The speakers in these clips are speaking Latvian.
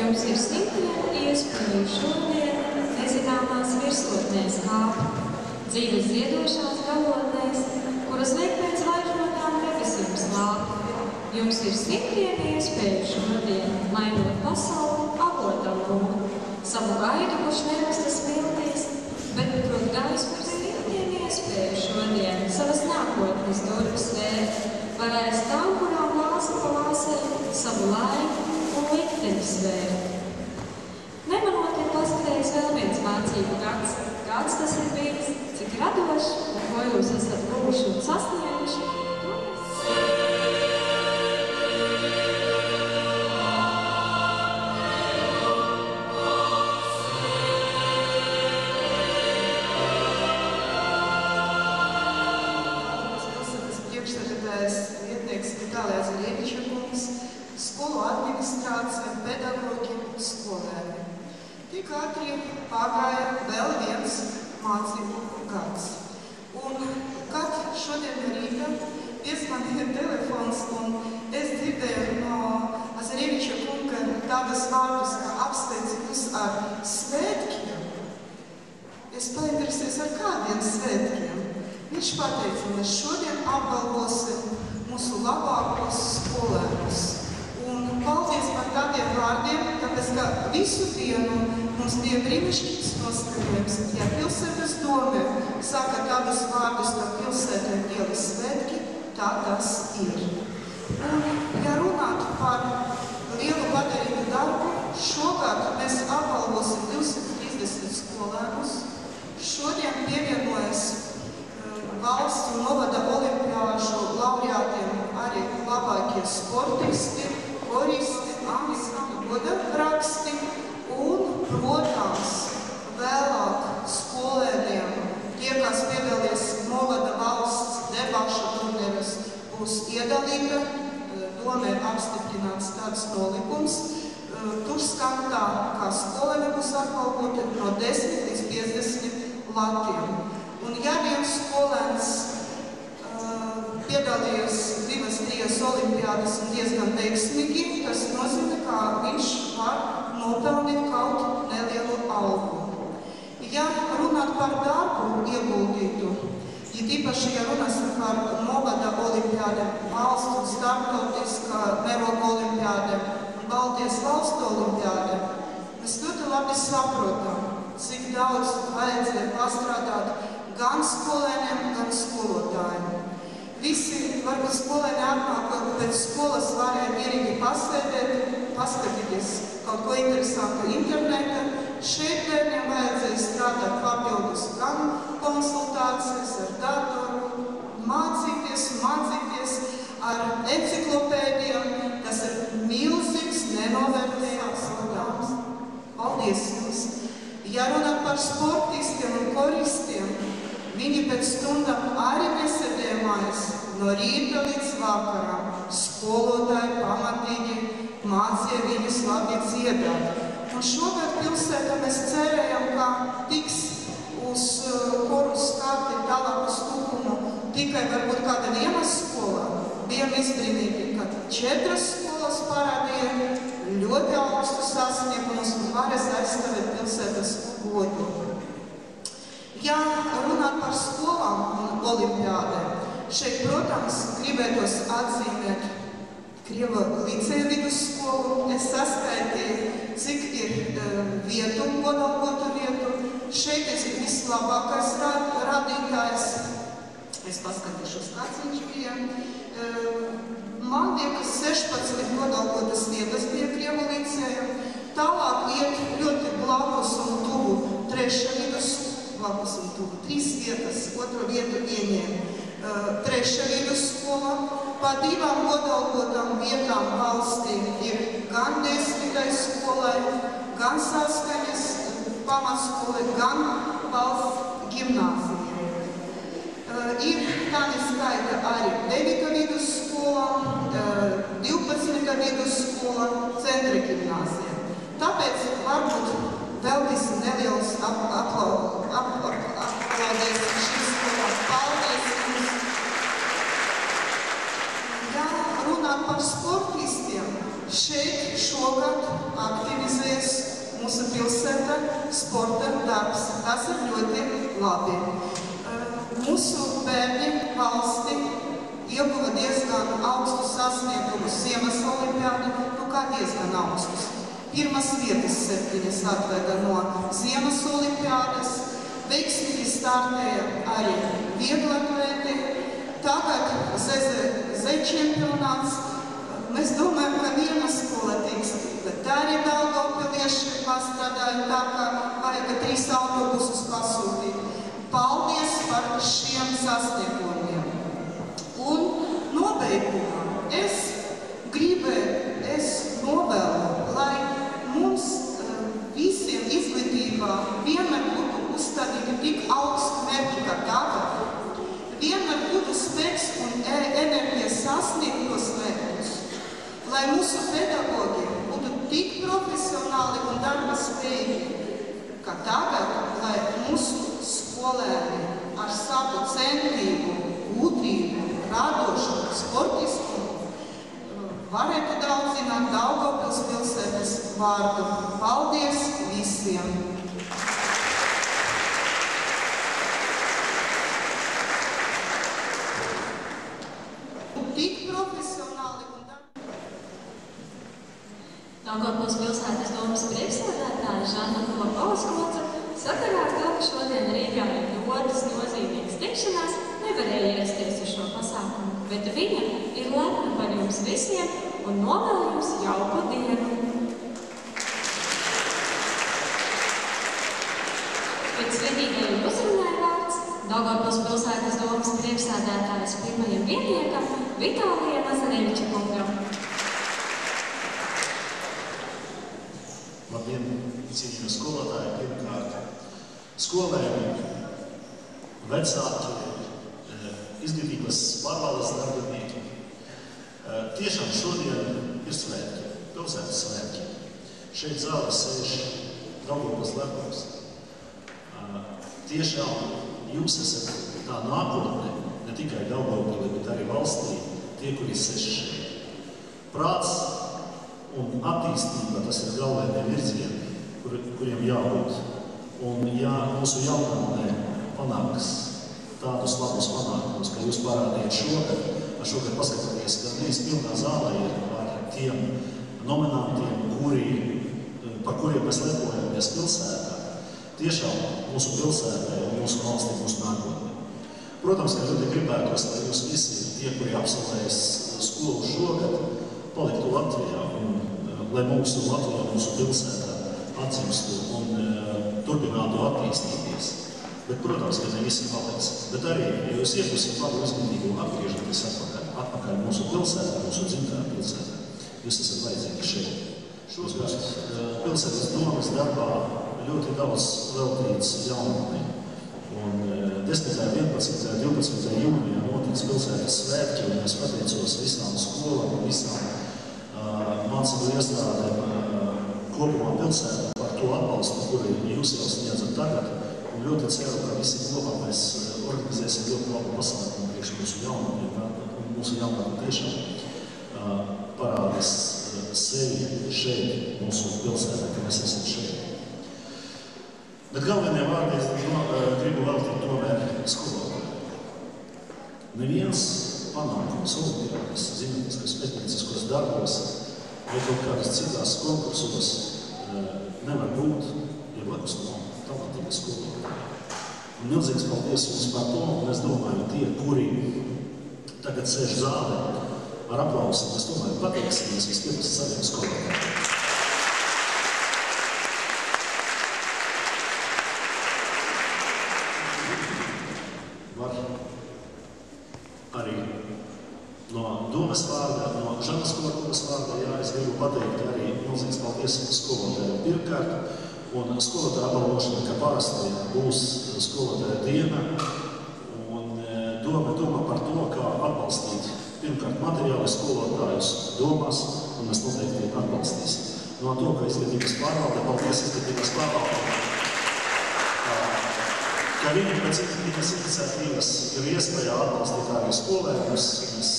Jums ir simtiem iespēju šodien nezināmās virsotnēs kāpt, dzīves ziedošās galotnēs, kuras liek pēc vaižotām debesīm slāpt. Jums ir simtiem iespēju šodien mainot pasauli avotam lūgt, savu gaidu, kurš nerastas pildīs, bet prot gaismu simtiem iespēju šodien savas nākotnes durvis vērt, varēs tam, kurām lāsa pa lāsai, savu laiku un likteni svērt. Nemanot ir paskrējis vēl viens mācību gads. Kāds tas ir bijis, cik radošs un ko jūs esat guvuši un sasnieguši. Vitālija Zarieviča kungs, skolu administrācija, pedagoģi un skolēni. Tik ātri pagāja vēl viens mācību gads. Un kad šodien no rīta piezvanīja telefons un es dzirdēju no Zarieviča kunga tādas vārdus, kā apsveicu jūs ar svētkiem, es painteresējos ar kādiem svētkiem. Viņš pateica, mēs šodien apbalvosim mūsu labākos skolēnus. Un paldies par tādiem vārdiem, tāpēc, ka visu dienu mums bija brīnišķīgs noskaņojums. Ja pilsētas dome saka tādus vārdus, ka pilsētē iela svētki, tā tas ir. Un, ja runāt par lielu padarītu darbu, šogad mēs apbalvosim 230 skolēnus. Šodien pievienojas valsts un novada olimpiāžu laureātiem arī labākie sportisti, koristi, amizantu godapraksti un, protams, vēlāk skolēniem, tie, kas piedalīs novada valsts debašu turnieros, būs iedalīta, domē apstiprināts tāds nolikums. Tur skan tā, kā skolēni būs apbalvoti no 10 līdz 50 latiem. Un ja viens skolēns piedalījās 2-3 olimpiādas un diezgan veiksmīgi, tas nozīmē, ka viņš var nopelnīt kaut nelielu algu. Ja runāt par darbu ieguldītu, ja tīpaši, ja runāsim par novada olimpiādēm, valsts un starptautiskā mēroga olimpiādēm un Baltijas valstu olimpiādēm, mēs ļoti labi saprotam, cik daudz vajadzēja pastrādāt gan skolēniem, gan skolotājiem. Visi, varbūt skolēni atnāk, pēc skolas varēja mierīgi pasēdēt, paskatīties kaut ko interesantu internetā. Šeit bērniem vajadzēja strādāt papildus gan konsultācijas ar datoru, mācīties ar enciklopēdijām. Tas ir milzīgs, nenovērtējams uzdevums. Paldies jums! Ja runāt par sportistiem un koristiem, viņi pēc stundām arī nesēdēja mājās no rīta līdz vakaram. Skolotāji pamatīgi mācīja viņus labi dziedāt. Un šogad pilsētā mēs cerējam, ka tiks uz koru skati tālāk uz Tukumu tikai varbūt kāda viena skola. Bijām izbrīnīti, ka 4 skolas parādīja ļoti augstu sasniegumus un varēs aizstāvēt pilsētas godu. Ja runāt par skolām un olimpiādēm, šeit, protams, gribētos atzīmēt Krieva līceja vidusskolu. Es saskaitīju, cik ir vietu, godalgotu vietu. Šeit ir vislabākais radītājs. Es paskatīšos, kāds viņš bija. Man liekas, 16 godalgotas vietas bija Krieva līceja. Tālāk iet ļoti blakus un tuvu 3. vidusskola, 3 vietas, 2. vietu ieņēma 3. vidusskola. Pa 2 godalgotām vietām valstī ir gan 10. skolai, gan Saskaņas pamatskolai, gan valsts gimnāzija. Ir tāda skaita arī 9. vidusskola, 12. vidusskola, centra gimnāzija. Tāpēc varbūt veltīsim nelielas aplaudēs šīs skolām. Paldies jums! Ja runāt par sportistiem, šeit šogad aktivizēja Mūsu bērni valsti ieguva diezgan augstu sasniegumus Ziemas olimpiādu, kā diezgan augstus. Pirmas vietas 7 atveda no Ziemas olimpiādas, veiksmīgi startēja arī vieglatlēti. Tagad Z čempionāts. Mēs domājam, ka viena skola tiks, bet tā arī daugavpilieši pastrādāja tā, ka vajag 3 autobusus pasūtīt. Paldies par šiem sasniegumiem. Un nobeigumā es novēlu, lai mums visiem izglītībā vienmēr būtu uzstādīti tik augstu mērķi kā tagad. Vienmēr būtu spēks un enerģija sasniegt tos mērķus. Lai mūsu pedagogi būtu tik profesionāli un darba spējīgi, kā tagad, lai mūsu skolēni ar savu centību, gudrību, radošumu, sportiskumu varētu daudzināt Daugavpils pilsētas vārdu. Paldies visiem! Tik profesionāli un Daugavpils pilsētas domas priekšsēdētāja Žana Kopa-Oskoca sakarā ar to, ka šodien Rīgā ir ļoti nozīmīgas tikšanās, nevarēja ierasties uz šo pasākumu, bet viņa ir lepna par jums visiem un novēl jums jauku dienu. Pēc svinīgajiem uzrunai vārds Daugavpils pilsētas domas priekšsēdētājas pirmajam vietniekam Vitālijam Nazareviča kungam. Labdien, cienījamie skolotāji, pirmkārt, skolēni, vecāki, izglītības pārvaldes darbinieki. Tiešām šodien ir svētki, pilsētas svētki. Šeit zālē sēž Daugavpils lepns. Tiešām jūs esat tā nākotne, ne tikai Daugavpilī, bet arī valstī, tie, kuri sēž šeit. Prāts un attīstība, tas ir galvenie virzieni, kuriem jābūt. Un ja mūsu jaunatnē panāks tādus labus panākumus, ka jūs parādījat šogad paskatāties, ka drīz pilnā zālē ir ar tiem nominantiem, par kuriem mēs lepojamies pilsētā, tiešām mūsu pilsētā un mūsu valstī, mūsu nākotnē. Protams, ka ļoti gribētos, lai jūs visi, tie, kuri absolvējas skolu šogad, paliktu Latvijā un lai mūsu Latvijā, mūsu pilsētā atdzimstu un turpinātu attīstīties. Bet, protams, ka ne visi paliks. Bet arī, ja jūs iegūsiet labu izglītību un atgriežaties atpakaļ mūsu pilsētā, mūsu dzimtajā pilsētā, jūs esat vajadzīgi šeit. Šogad pilsētas domas darbā ļoti daudz veltīts jaunatnē. Un 10., 11., 12. jūnijā notiks pilsētas svētki, un es pateicos visām skolām un visām mācību iestādēm kopumā pilsētā par to atbalstu, kuru jūs jau sniedzat tagad. Un ļoti ceru, ka visi kopā mēs organizēsim ļoti labu pasākumu priekš mūsu jaunatnēm. Un mūsu jaunatnē tiešām parādīs sevi šeit, mūsu pilsētā, ka mēs esam šeit. Bet galvenie vārdi es gribu veltīt tomēr skolotājiem. Neviens panākums olimpiādas, zinātniskos pētnieciskos darbos vai kaut kādas citās konkursos nevar būt, ja blakus nav talantīga skolotāja. Un milzīgs paldies jums par to, un es domāju, tie, kuri tagad sēž zālē ar aplausiem, es domāju, pateiksimies vispirms saviem skolotājiem. Arī no domas vārdā, no Žanas Kopas vārdā, es gribu pateikt arī milzīgs paldies skolotājiem pirmkārt, un skolotāja apbalvošana, ka parasti būs skolotāja diena, un doma par to, kā atbalstīt pirmkārt materiāli skolotājus domās, un mēs noteikti atbalstīsim. No to, ka izglītības pārvalde, paldies izglītības pārvalde, ka viņi pēc viņas iniciatīvas ir iespēja atbalstīt arī skolēnus. Mēs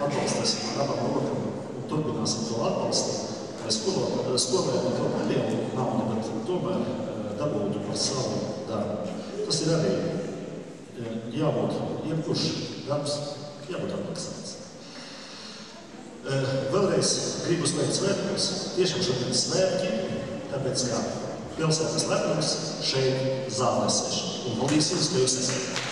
atbalstīsim ar abām rokām un turpināsim to atbalstīt, lai skolēni to nelielu naudu, bet tomēr dabūtu par savu darbu. Tas ir arī jābūt, jebkurš darbs, jābūt atmaksāts. Vēlreiz gribu uzteikt svētkus. Tiešām šodien svētki, tāpēc kā pilsētas lepnums šeit zālē sēž. Un paldies jums, ka jūs esat.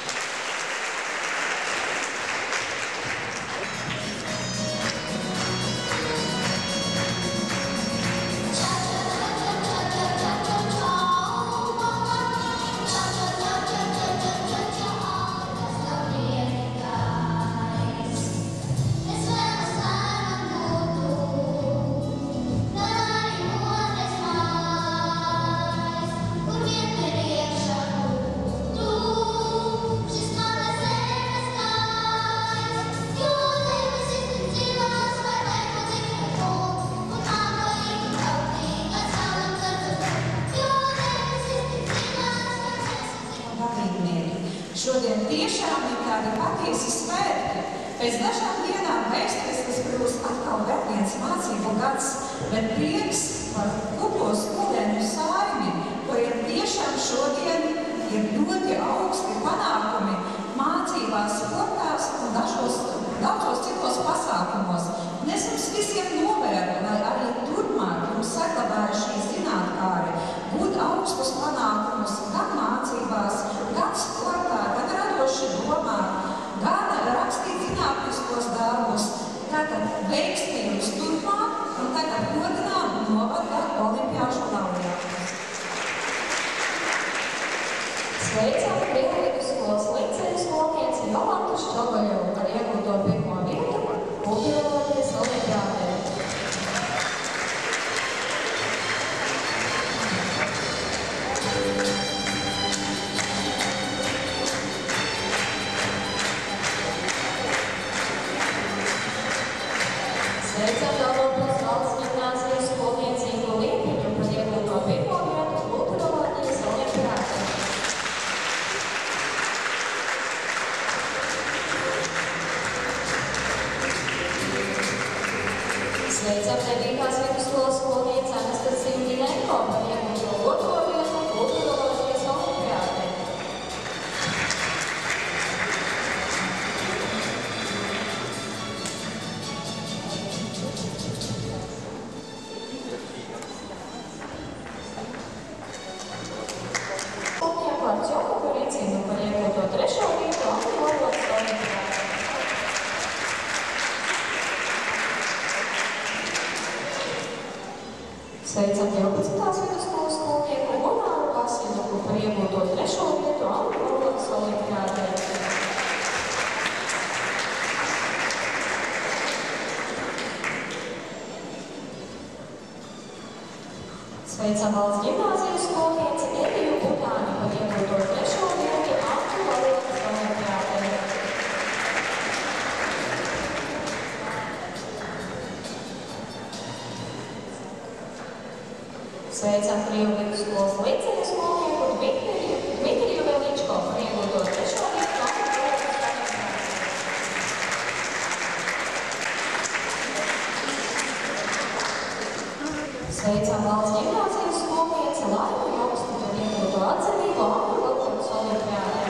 Šodien tiešām ir tādi patiesi svētki. Pēc dažām dienām vēstures, kas kļūst atkal vēl viens mācību gads, bet prieks par klubo skolēnu saimi, kuriem tiešām šodien ir ļoti augsti panākumi mācībās, sportās un daudzos citos pasākumos. Un es jums visiem novēlu, lai arī turpmāk jums saglabāja šī zinātkāri gūt augstus panākumus gan mācībās, gan sportā, gan radoši domā, gan rakstīt zinātniskos darbus. Tātad veiksmi jums turpmāk un tagad godinām novada olimpiāžu laureātus. Sveicam vidusskolas liceja skolnieci Jolantu Šķogoļovu par iegūto 1. vietu kultūroloģijas olimpiādē. Sveicam Daugavpils valsts ģimnāzijas skolniecību Liepiņu par iegūto 1. vietu kultūroloģijas olimpiādē. Sveicam 9. vidusskolas skolnieci Anastasiju Ģilenko par iegūto 2. vietu kultūroloģijas olimpiādē. Skolnieku Artjomu Kuricinu par iegūto 3. vietu angļu valodas olimpiādē. Sveicam 12. vidusskolas skolnieku Gunāru Vasiļuku par iegūto 3. vietu angļu valodas olimpiādē. Sveicam valsts ģimnāzijas skolnieci Eliju Butāni par iegūto 3. vietu angļu valodas olimpiādē. Sveicam Krievu vidusskolas liceja skolnieku Dmitriju Veličko par iegūto 3. vietu angļu valodas olimpiādē. Sveicam valsts ģimnāzijas skolnieci Laimu Jokstu par iegūto atzinību angļu valodas olimpiādē.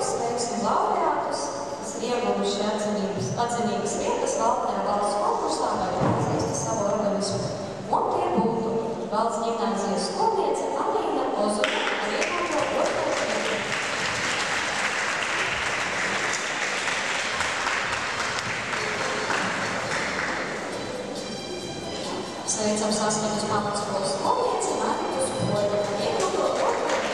sveiksim laureātus, kas ir ieguvuši atzinības vietas valsts konkursā vai atzīst savu organismu. Un tie būtu valsts ģimnāzijas skolniece Alīna Ozura ar iegūto 2. vietu. Sveicam Saskaņas pamatskolas skolnieci Maritu Spoļu ar iegūto 2. vietu.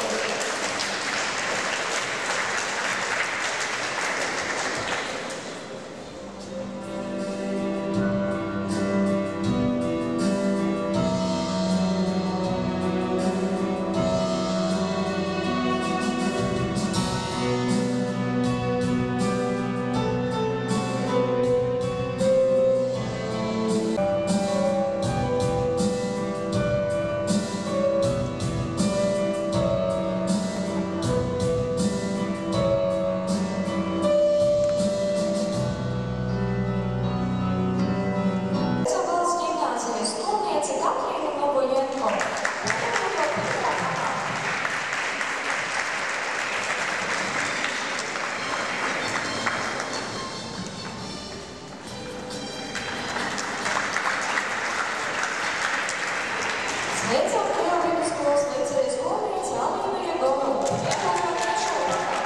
Sveicam Tajā vidusskolas līcejas skolnieci Alīnu Iegovu ar iegūto 3. vietu.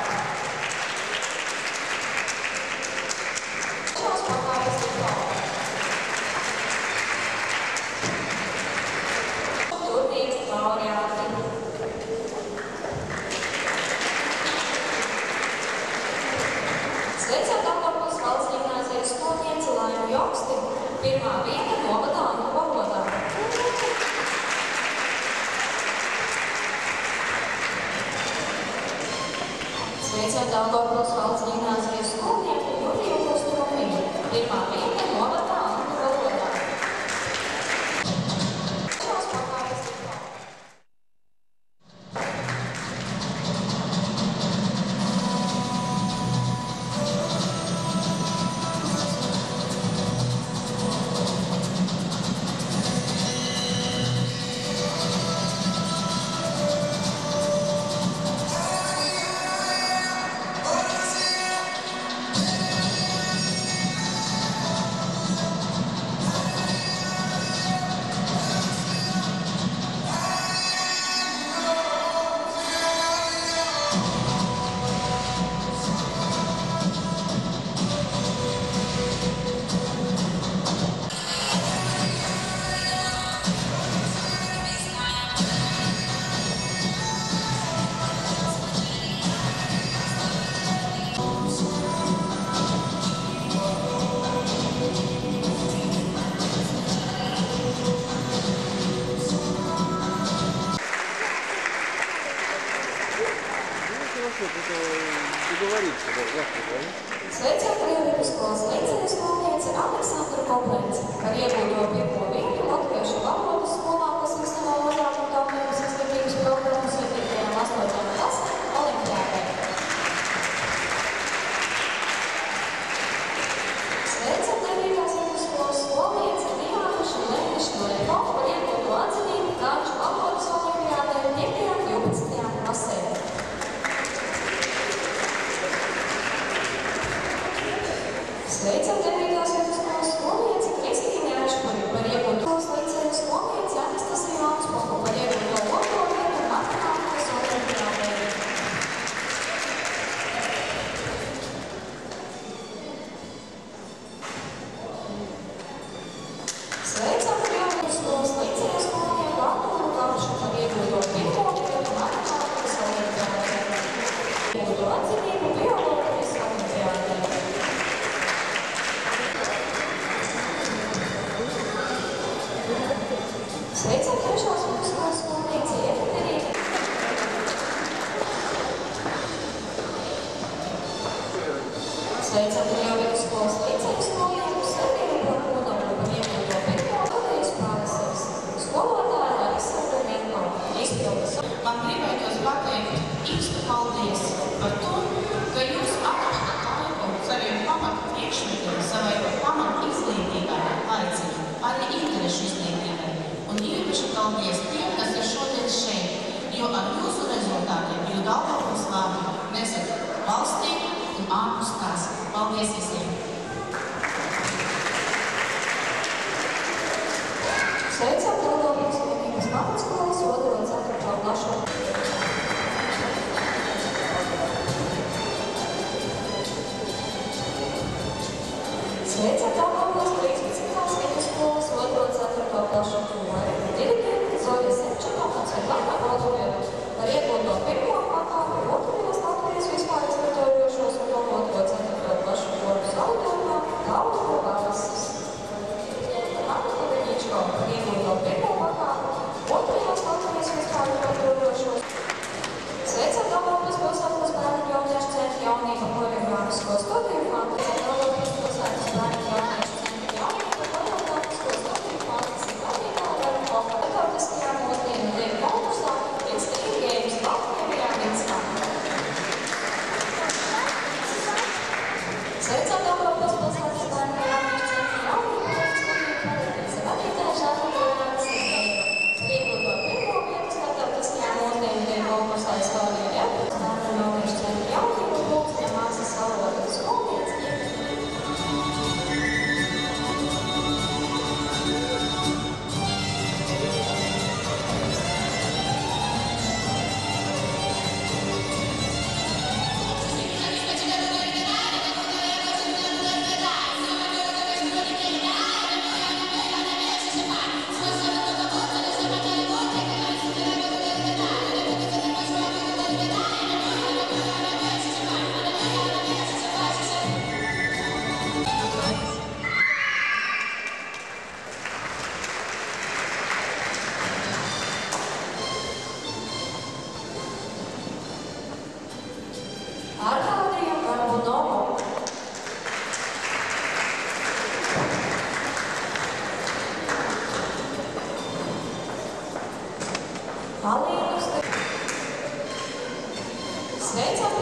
Šās pakāpes diplomu. Turnīrs laureāti. Sveicam Daugavpils valsts ģimnāzijas skolnieci Laimu Joksti, 1. vieta novadā un valodā. Sveicam Daugavpils valsts ģimnāzijas skolnieku Juriju Kostrumiņu, 1. vieta novadā un valodā. Šās pakāpes diplomu. Sveicam Tajā vidusskolas līcejas skolnieci Aleksandru Koblenci par iegūto 1. vietu latviešu valodas skolā, kas īsteno mazāk un tautības izglītības programmu 7. un 8. klasi olimpiādē. Sveicam 9. vidusskolas skolnieci Diānu Šilēni Šnorepo par iegūto atzinību Kāču valodas olimpiādē 5. un 12. klasē. Sveicam 9. vidusskolas skolnieci Kristīni Ašpuri par iegūto līcejas skolnieci Anastasiju Anspoku par iegūto 2. vietu matemātikas olimpiādē. Sveicam 9. vidusskolas līcejas skolnieku Artūru Kapšu par iegūto 1. vietu matemātikas olimpiādē. Iegūto atzinību bioloģijas olimpiādē. Sveicam 3. vidusskolas skolnieci Ekaterīnu. Sveicam 3. vidusskolas līcejas skolnieku Servinu Blakunovu par iegūto 1. Latvijas pavasaris. Skolotāja Larisa Domenko. Izpildes. Man gribētos pateikt īstu paldies par to, ka jūs atradat laiku saviem pamatu priekšmetiem, savai pamatu izglītībai laicīgi, arī interešu izglītībai. Un īpaši paldies tiem, kas ir šodien šeit, jo ar jūsu rezultātiem jūs Daugavpils labi nesat valstī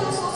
jūs